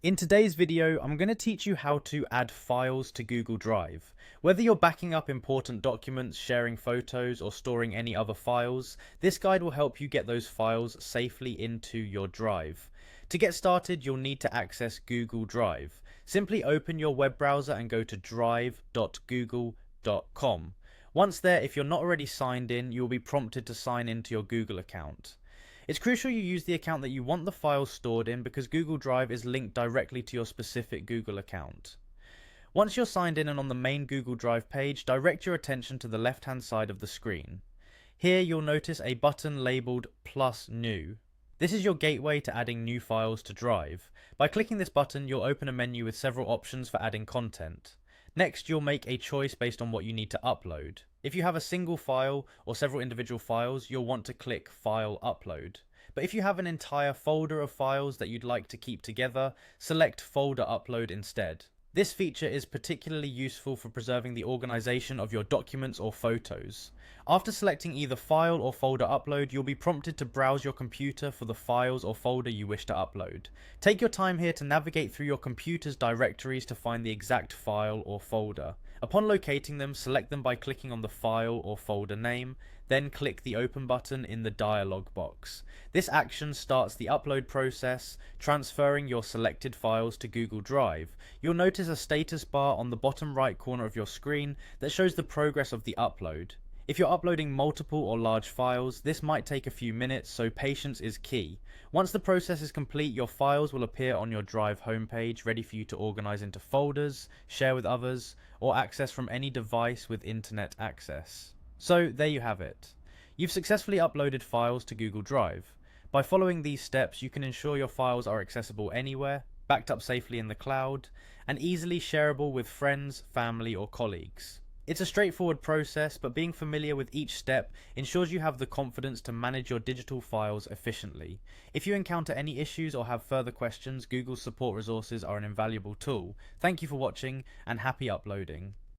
In today's video, I'm going to teach you how to add files to Google Drive. Whether you're backing up important documents, sharing photos, or storing any other files, this guide will help you get those files safely into your Drive. To get started, you'll need to access Google Drive. Simply open your web browser and go to drive.google.com. Once there, if you're not already signed in, you'll be prompted to sign into your Google account. It's crucial you use the account that you want the files stored in because Google Drive is linked directly to your specific Google account. Once you're signed in and on the main Google Drive page, direct your attention to the left-hand side of the screen. Here you'll notice a button labelled Plus New. This is your gateway to adding new files to Drive. By clicking this button, you'll open a menu with several options for adding content. Next, you'll make a choice based on what you need to upload. If you have a single file or several individual files, you'll want to click File Upload. But if you have an entire folder of files that you'd like to keep together, select Folder Upload instead. This feature is particularly useful for preserving the organization of your documents or photos. After selecting either File or Folder Upload, you'll be prompted to browse your computer for the files or folder you wish to upload. Take your time here to navigate through your computer's directories to find the exact file or folder. Upon locating them, select them by clicking on the file or folder name, then click the Open button in the dialog box. This action starts the upload process, transferring your selected files to Google Drive. You'll notice a status bar on the bottom right corner of your screen that shows the progress of the upload. If you're uploading multiple or large files, this might take a few minutes, so patience is key. Once the process is complete, your files will appear on your Drive homepage, ready for you to organize into folders, share with others, or access from any device with internet access. So there you have it. You've successfully uploaded files to Google Drive. By following these steps, you can ensure your files are accessible anywhere, backed up safely in the cloud, and easily shareable with friends, family, or colleagues. It's a straightforward process, but being familiar with each step ensures you have the confidence to manage your digital files efficiently. If you encounter any issues or have further questions, Google's support resources are an invaluable tool. Thank you for watching, and happy uploading.